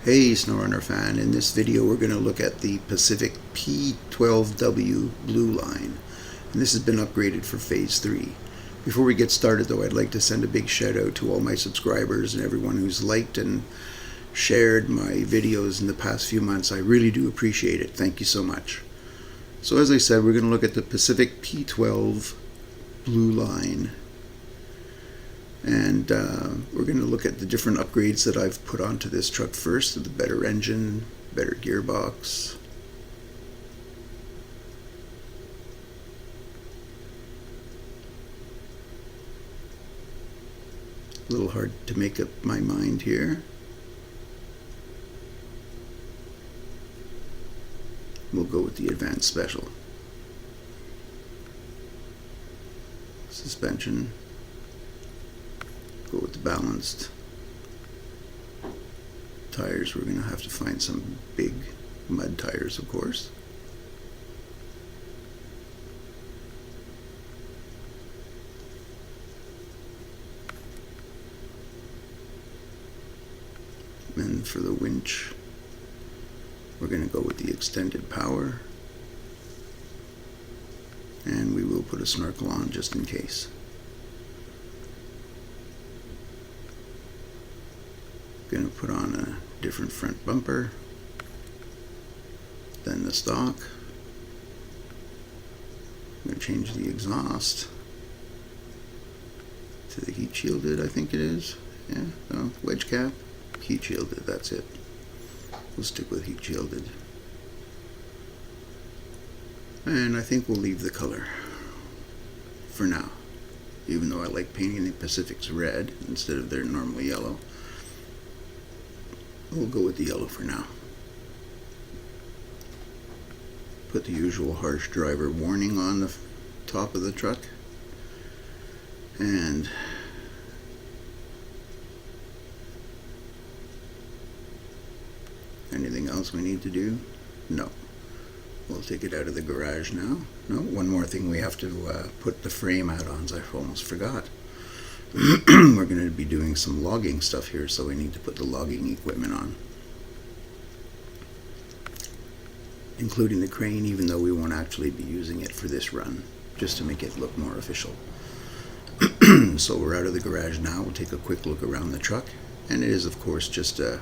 Hey SnowRunner fan, in this video we're going to look at the Pacific P12w Blueline, and this has been upgraded for Phase 3. Before we get started though, I'd like to send a big shout out to all my subscribers and everyone who's liked and shared my videos in the past few months. I really do appreciate it. Thank you so much. So as I said, we're going to look at the Pacific P12 Blueline. And we're going to look at the different upgrades that I've put onto this truck first. The better engine, better gearbox. A little hard to make up my mind here. We'll go with the advanced special. Suspension. Go with the balanced. Tires, we're going to have to find some big mud tires, of course. And for the winch, we're going to go with the extended power. And we will put a snorkel on just in case. Going to put on a different front bumper than the stock. I'm going to change the exhaust to the heat shielded, I think it is. Yeah, no, wedge cap, heat shielded, that's it. We'll stick with heat shielded. And I think we'll leave the color for now, even though I like painting the Pacifics red instead of their normal yellow. We'll go with the yellow for now. Put the usual harsh driver warning on the top of the truck. And anything else we need to do? No. We'll take it out of the garage now. No, one more thing we have to put the frame add-ons. I almost forgot. We're going to be doing some logging stuff here, so we need to put the logging equipment on, including the crane, even though we won't actually be using it for this run, just to make it look more official. So we're out of the garage now. We'll take a quick look around the truck, and it is of course just a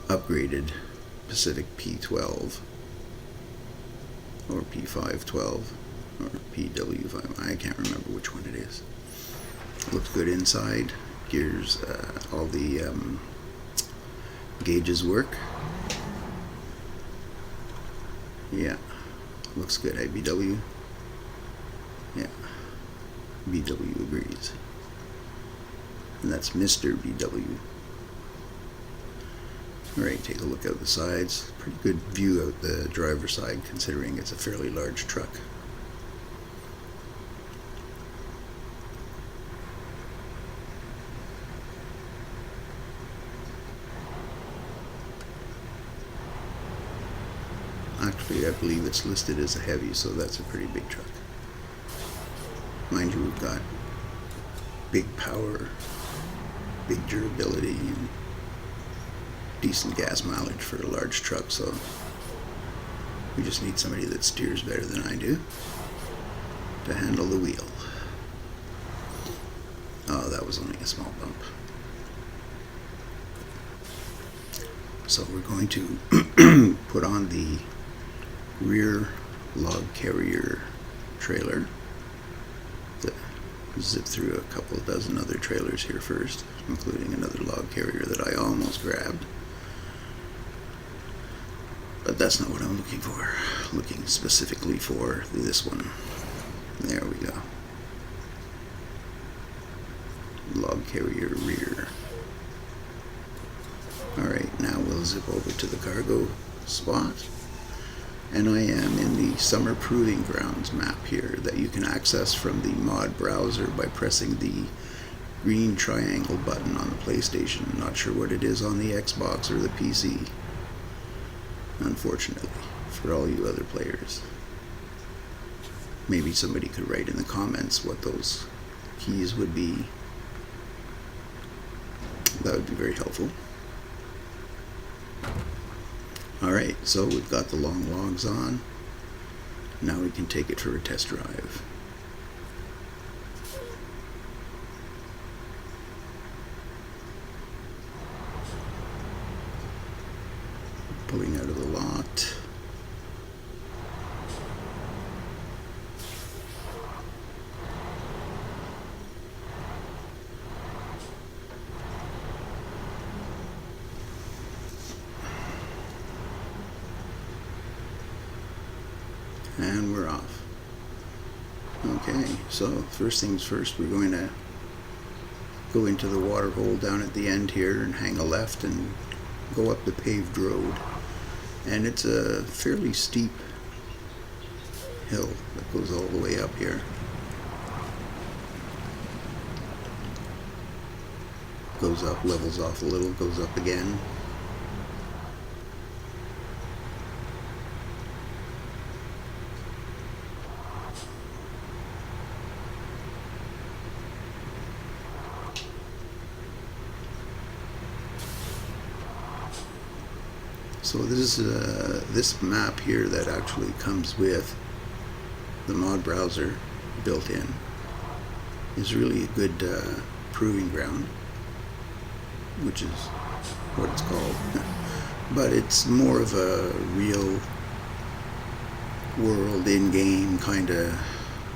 upgraded Pacific P12 or P512 or PW5. I can't remember which one it is. Looks good inside. Gears, all the gauges work. Yeah, looks good. BW. Yeah, BW agrees. And that's Mr. BW. Alright, take a look out the sides. Pretty good view out the driver's side considering it's a fairly large truck. Actually, I believe it's listed as a heavy, so that's a pretty big truck. Mind you, we've got big power, big durability, and decent gas mileage for a large truck, so we just need somebody that steers better than I do to handle the wheel. Oh, that was only a small bump. So we're going to put on the rear log carrier trailer. Zip through a couple dozen other trailers here first, including another log carrier that I almost grabbed. But that's not what I'm looking for. Looking specifically for this one. There we go. Log carrier rear. Alright, now we'll zip over to the cargo spot. And I am in the Summer Proving Grounds map here that you can access from the mod browser by pressing the green triangle button on the PlayStation. I'm not sure what it is on the Xbox or the PC, unfortunately, for all you other players. Maybe somebody could write in the comments what those keys would be. That would be very helpful. Alright, so we've got the long logs on. Now we can take it for a test drive. Pulling out of the lot. And we're off. Okay, so first things first, we're going to go into the water hole down at the end here and hang a left and go up the paved road. And it's a fairly steep hill that goes all the way up here. Goes up, levels off a little, goes up again. So this is this map here that actually comes with the mod browser built in is really a good proving ground, which is what it's called. But it's more of a real world in-game kind of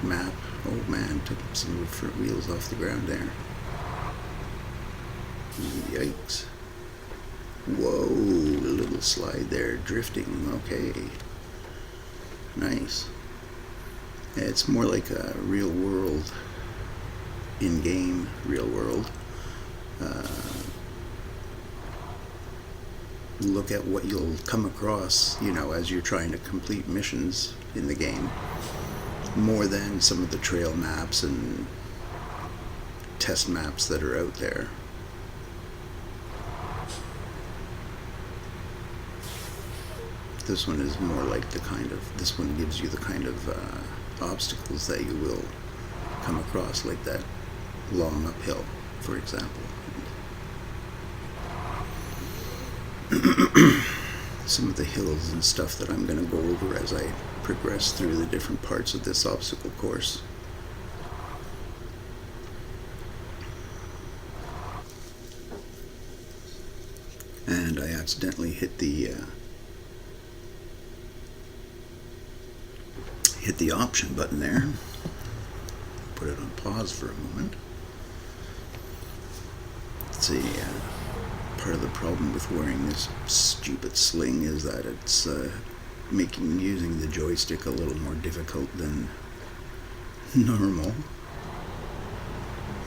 map. Oh man, took some of the front wheels off the ground there. Yikes. Whoa, a little slide there, drifting. Okay, nice. It's more like a real world, in-game real world. Look at what you'll come across, you know, as you're trying to complete missions in the game, more than some of the trail maps and test maps that are out there. This one is more like the kind of, this one gives you the kind of obstacles that you will come across, like that long uphill, for example. Some of the hills and stuff that I'm going to go over as I progress through the different parts of this obstacle course. And I accidentally hit the option button there. Put it on pause for a moment. Let's see, part of the problem with wearing this stupid sling is that it's making using the joystick a little more difficult than normal,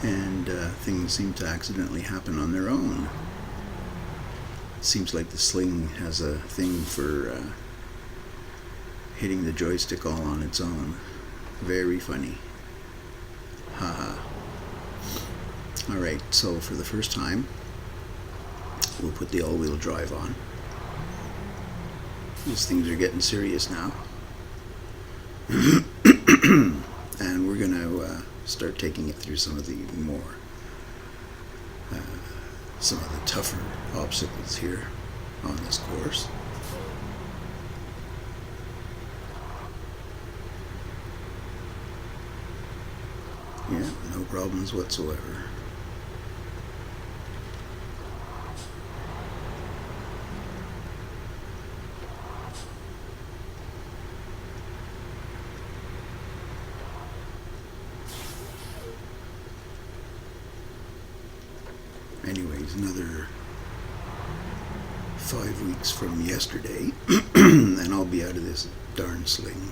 and things seem to accidentally happen on their own. It seems like the sling has a thing for hitting the joystick all on its own. Very funny. Haha. Alright, so for the first time, we'll put the all-wheel drive on. These things are getting serious now. And we're going to start taking it through some of the more, some of the tougher obstacles here on this course. Yeah, no problems whatsoever. Anyways, another 5 weeks from yesterday, and I'll be out of this darn sling.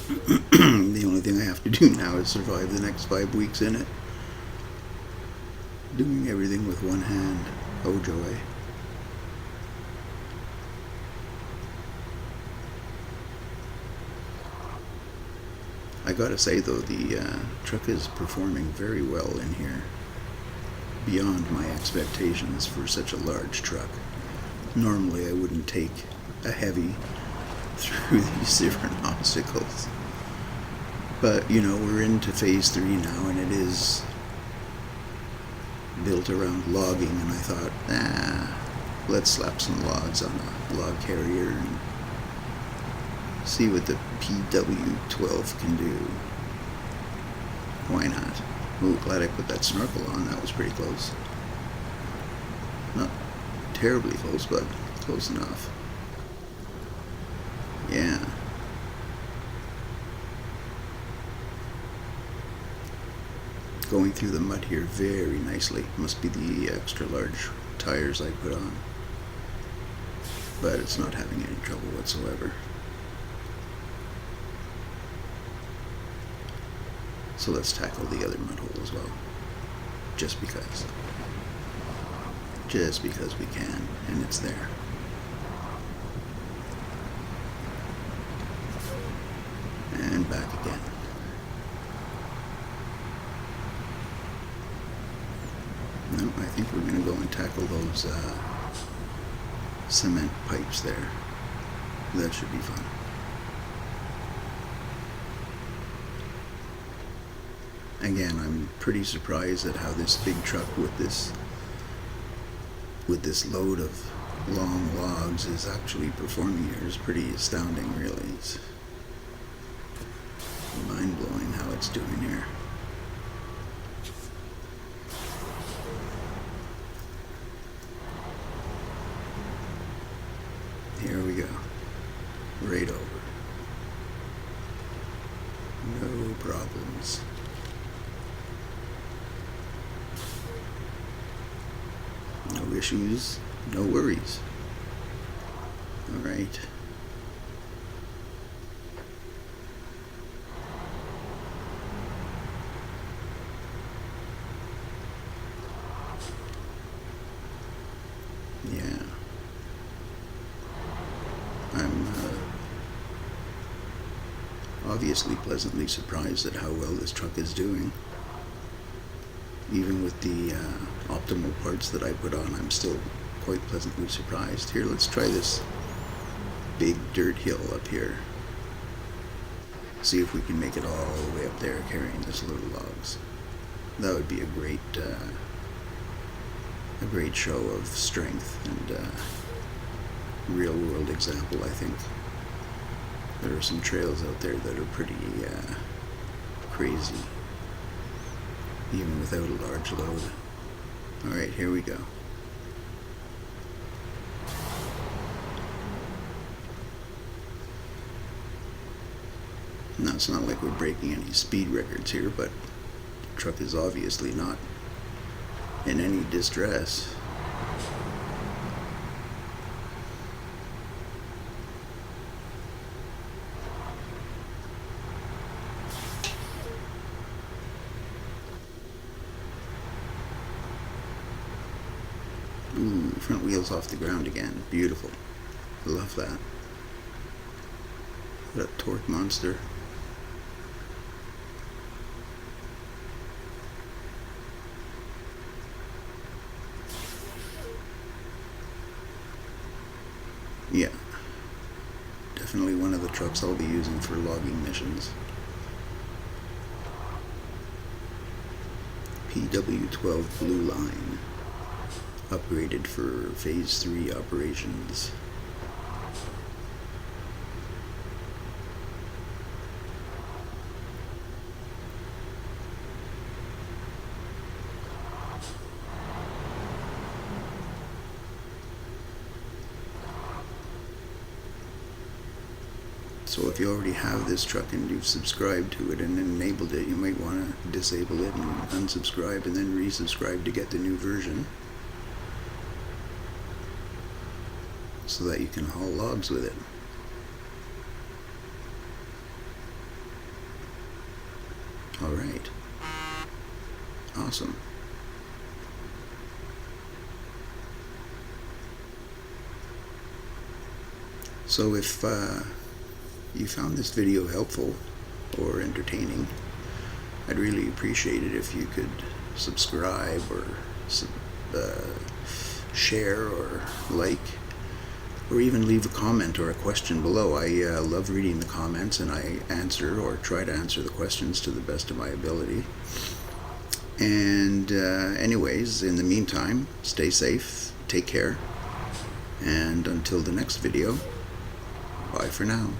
The only thing I have to do now is survive the next 5 weeks in it. Doing everything with one hand. Oh joy. I gotta say though, the truck is performing very well in here. Beyond my expectations for such a large truck. Normally I wouldn't take a heavy through these different obstacles. But, you know, we're into phase 3 now, and it is built around logging, and I thought, let's slap some logs on a log carrier and see what the PW12 can do. Why not? Ooh, glad I put that snorkel on. That was pretty close. Not terribly close, but close enough. Yeah. Going through the mud here very nicely. Must be the extra large tires I put on. But it's not having any trouble whatsoever. So let's tackle the other mud hole as well. Just because. Just because we can, and it's there. And back again. No, I think we're going to go and tackle those cement pipes there. That should be fun. Again, I'm pretty surprised at how this big truck with this load of long logs is actually performing here. It's pretty astounding, really. It's mind-blowing how it's doing here. Here we go. Right over. No problems. No issues, no worries. All right. Yeah. I'm obviously pleasantly surprised at how well this truck is doing. Even with the optimal parts that I put on, I'm still quite pleasantly surprised. Here, let's try this big dirt hill up here. See if we can make it all the way up there carrying this load of logs. That would be a great show of strength and real-world example, I think. There are some trails out there that are pretty crazy, even without a large load. Alright, here we go. Now, it's not like we're breaking any speed records here, but the truck is obviously not in any distress. Ooh, front wheels off the ground again. Beautiful. I love that. What a torque monster. Yeah. Definitely one of the trucks I'll be using for logging missions. PW12w Blueline. Upgraded for Phase 3 operations. So if you already have this truck and you've subscribed to it and enabled it, you might want to disable it and unsubscribe and then resubscribe to get the new version, so that you can haul logs with it. Alright. Awesome. So if you found this video helpful or entertaining, I'd really appreciate it if you could subscribe or share or like, or even leave a comment or a question below. I love reading the comments, and I answer or try to answer the questions to the best of my ability. And anyways, in the meantime, stay safe, take care, And until the next video, bye for now.